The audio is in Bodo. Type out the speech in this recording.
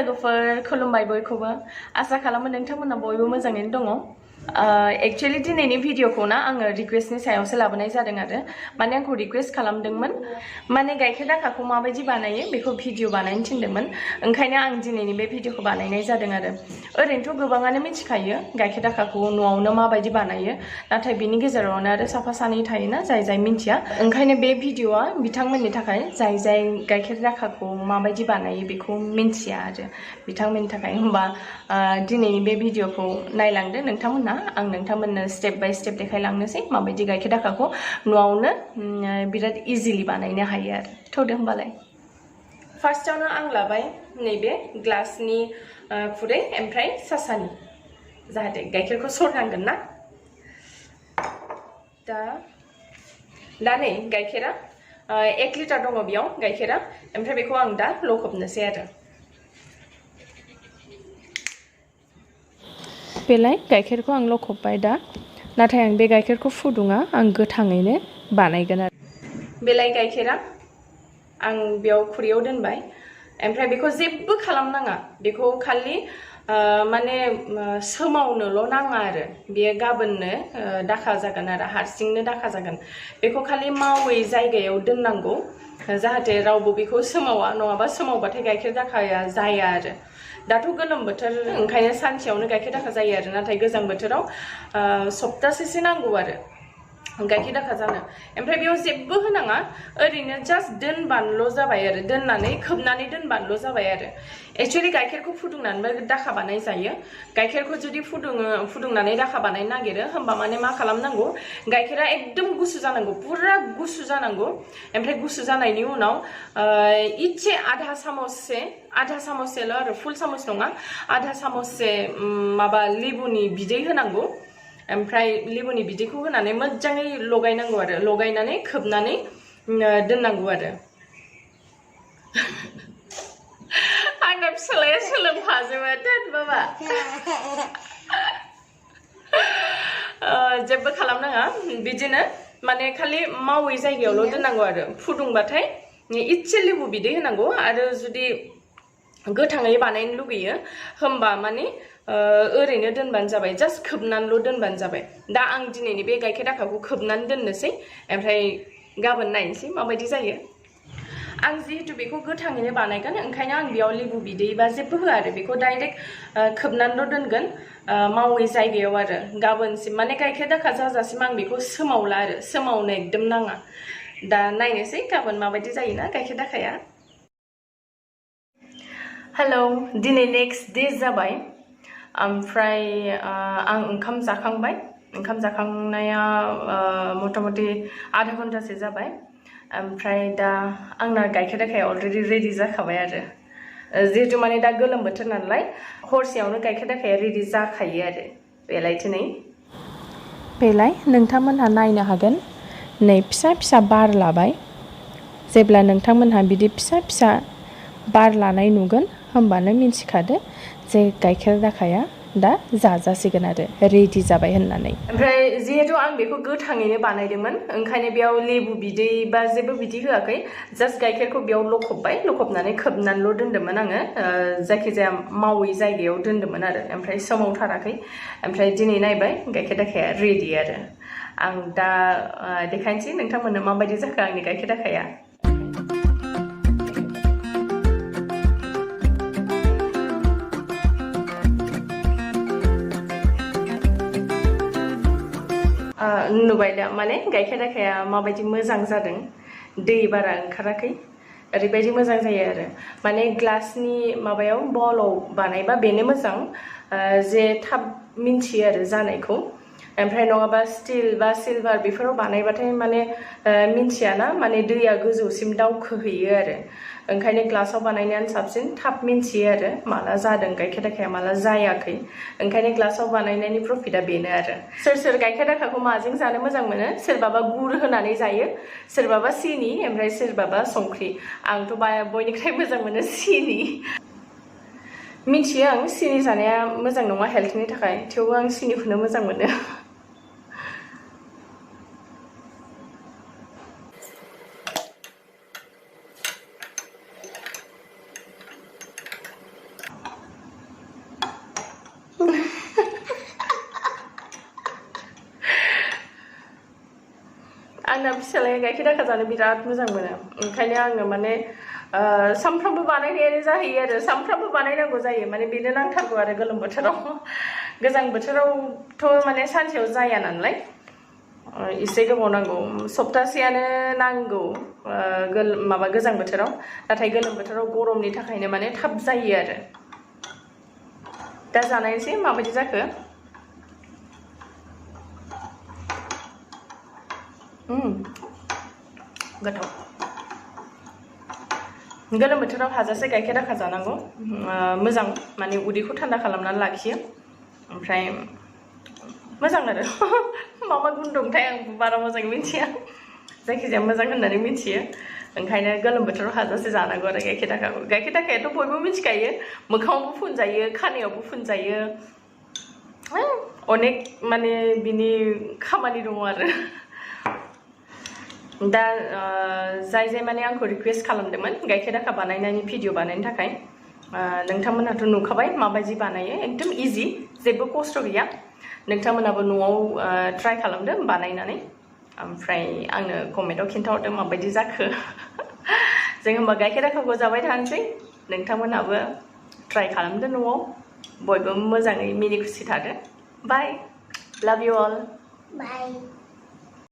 लोगोफोर खुलुमबाय बयखौबो आसा खालामो नोंथांमोना बयबो मोजाङैनो दङ एक्चुअली दिनैनि भिडिअखौ ना आङो रिक्वेस्टनि सायावसो लाबोनाय जादों आरो माने आंखौ रिक्वेस्ट खालामदोंमोन माने गाइखेर दाखाखौ माबायदि बानायो बेखौ भिडिअ बानायनो थिनदोंमोन ओंखायनो आं दिनैनि बे भिडिअखौ बानायनाय जादों आरो ओरैनोथ' गोबाङानो मिथिखायो गाइखेर दाखाखौ न'आवनो माबायदि बानायो नाथाय बिनि गेजेरावनो आरो साफा सानै थायोना जाय मिथिया ओंखायनो बे भिडिअआ बिथांमोननि थाखाय जाय गाइखेर दाखाखौ माबायदि बानायो बेखौ मिन्थिया आरो बिथांमोननि थाखाय होमबा दिनैनि बे भिडिअखौ नायलांदो नोंथांमोना आं नोंथांमोननो स्टेप बाय स्टेप देखायलांनोसै माबायदि गाइखेर दाखाखौ न'आवनो बिराद इजिलि बानायनो हायो आरो थौदो होमबालाय फार्स्टआवनो आं लाबाय नैबे ग्लासनि खुरै ओमफ्राय सासानि जाहाथे गाइखेरखौ सरनांगोन ना दा नै गाइखेरा 1 लिटार दङ बेयाव गाइखेरा ओमफ्राय बेखौ आं दा लखबनोसै आरो बेलाय गाइखेरखौ आं लखबबाय दा नाथाय आं बे गाइखेरखौ फुदुङा आं गोथाङैनो बानायगोन आरो बेलाय गाइखेरा आं बेयाव खुरैयाव दोनबाय ओमफ्राय बेखौ जेबो खालामनाङा बेखौ खालि माने सोमावनोल' नाङा आरो बेयो गाबोननो दाखा जागोन आरो हारसिंनो दाखा जागोन बेखौ खालि मावै जायगायाव दोननांगौ जाहाथे रावबो बेखौ सोमावा नङाबा सोमावबाथाय गाइखेर दाखाया जाया आरो दाथ' गोलोम बोथोर ओंखायनो सानसेयावनो गाइखेर दाखा जायो आरो नाथाय गोजां बोथोराव सप्तासेसो नांगौ आरो गाइखेर दाखा जानो ओमफ्राय बेयाव जेबो होनाङा ओरैनो जास्ट दोनबानोल' जाबाय आरो दोननानै खोबनानै दोनबानोल' जाबाय आरो एक्चुअली गाइखेरखौ फुदुंनानैबो दाखा बानाय जायो गाइखेरखौ जुदि फुदुंनानै दाखा बानायनो नागिरो होमबा माने मा खालामनांगौ गाइखेरा एकदम गुसु जानांगौ पुरा गुसु जानांगौ ओमफ्राय गुसु जानायनि उनाव इसे आधा सामससेल' आरो फुल सामस नङा आधा सामससे माबा लेबुनि बिदै होनांगौ ओमफ्राय लेबुनि बिदैखौ होनानै मोजाङै लगायनांगौ आरो लगायनानै खोबनानै दोननांगौ आरो आंना फिसालाया सोलोंफाजोबो दोन बाबा जेबो खालामनाङा बिदिनो माने खालि मावै जायगायावल' दोननांगौ आरो फुदुंबाथाय इसे लेबु बिदै होनांगौ आरो जुदि गोथाङै बानायनो लुगैयो होमबा माने ओरैनो दोनबानो जाबाय जास्ट खोबनानैल' दोनबानो जाबाय दा आं दिनैनि बे गाइखेर दाखाखौ खोबनानै दोननोसै ओमफ्राय गाबोन नायनोसै माबायदि जायो आं जिहेतु बेखौ गोथाङैनो बानायगोन ओंखायनो आं बेयाव लेबु बिदै बा जेबो होआ आरो बेखौ डाइरेक्ट खोबनानैल' दोनगोन मावै जायगायाव आरो गाबोनसिम माने गाइखेर दाखा जाजासिम आं बेखौ सोमावला आरो सोमावनो एकदम नाङा दा नायनोसै गाबोन माबायदि जायोना गाइखेर दाखाया हेलौ दिनै नेक्स्ट डे जाबाय ओमफ्राय आं ओंखाम जाखांबाय ओंखाम जाखांनाया मथा मथि आधा घन्टासो जाबाय ओमफ्राय दा आंना गाइखेर दाखाया अलरेडि रेडि जाखाबाय आरो जिहेतु माने दा गोलोम बोथोर नालाय हरसेयावनो गाइखेर दाखाया रेडि जाखायो आरो बेलाय नोंथांमोनहा नायनो हागोन नै फिसा फिसा बार लाबाय जेब्ला नोंथांमोनहा बिदि फिसा फिसा बार लानाय नुगोन होमबानो मिन्थिखादो जे गाइखेर दाखाया दा जाजासिगोन आरो रेडि जाबाय होननानै ओमफ्राय जिहेतु आं बेखौ गोथाङैनो बानायदोंमोन ओंखायनो बेयाव लेबु बिदै बा जेबो बिदि होआखै जास्ट गाइखेरखौ बेयाव लखबनानै खोबनानैल' दोन्दोंमोन आङो जायखिजाया मावै जायगायाव दोन्दोंमोन आरो ओमफ्राय सोमावथाराखै ओमफ्राय दिनै नायबाय गाइखेर दाखाया रेडि आरो आं दा देखायनोसै नोंथांमोननो माबायदि जाखो आंनि गाइखेर दाखाया नुबाय दा माने गाइखेर दाखाया माबायदि मोजां जादों दै बारा ओंखाराखै ओरैबायदि मोजां जायो आरो माने ग्लासनि माबायाव बलाव बानायबा बेनो मोजां जे थाब मिन्थियो आरो जानायखौ ओमफ्राय नङाबा स्टिल बा सिलभार बेफोराव बानायबाथाय माने मिन्थियाना माने दैया गोजौसिम दावखोहैयो आरो ओंखायनो ग्लासाव बानायनायानो साबसिन थाब मिन्थियो आरो माला जादों गाइखेर दाखाया माला जायाखै ओंखायनो ग्लासाव बानायनायनि प्रफिटआ बेनो आरो सोर गाइखेर दाखाखौ माजों जानो मोजां मोनो सोरबाबा गुर होनानै जायो सोरबाबा सिनि ओमफ्राय सोरबाबा संख्रि आंथ' बयनिख्रुइ मोजां मोनो सिनि मिथियो आं सिनि जानाया मोजां नङा हेल्थनि थाखाय थेवबो आं सिनिखौनो मोजां मोनो फिसालाया गाइखेर दाखा जानो बिराद मोजां मोनो ओंखायनो आङो माने सानफ्रामबो बानायनायानो जाहैयो आरो सानफ्रामबो बानायनांगौ जायो माने बेनो नांथारगौ आरो गोलोम बोथोराव गोजां बोथोरावथ' माने सानसेयाव जाया नालाय एसे गोबाव नांगौ सप्तासेयानो नांगौ माबा गोजां बोथोराव नाथाय गोलोम बोथोराव गरमनि थाखायनो माने थाब जायो आरो दा जानायसै माबायदि जाखो गोथाव गोलोम बोथोराव हाजासे गाइखेर दाखा जानांगौ मोजां माने उदैखौ थान्दा खालामनानै लाखियो ओमफ्राय मोजां आरो मा गुन दंथाय आं बारा मोजाङै मिथिया जायखिजाया मोजां होननानै मिथियो ओंखायनो गोलोम बोथोराव हाजासे जानांगौ आरो गाइखेर दाखायाथ' बयबो मिथिखायो मोखाङावबो फुनजायो खानायावबो फुनजायो अनेक माने बिनि खामानि दङ आरो दा जाय माने आंखौ रिक्वेस्ट खालामदोंमोन गाइखेर दाखा बानायनायनि भिडिअ बानायनो थाखाय नोंथांमोनहाथ' नुखाबाय माबायदि बानायो एकदम इजि जेबो खस्थ' गैया नोंथांमोनाबो न'आव ट्राइ खालामदो बानायनानै ओमफ्राय आंनो कमेन्टआव खिन्थाहरदो माबायदि जाखो जों होमबा गाइखेर दाखाखौ जाबाय थानोसै नोंथांमोनाबो ट्राइ खालामदो न'आव बयबो मोजाङै मिनि खुसि थादो बाय लाभ इउ अल बाय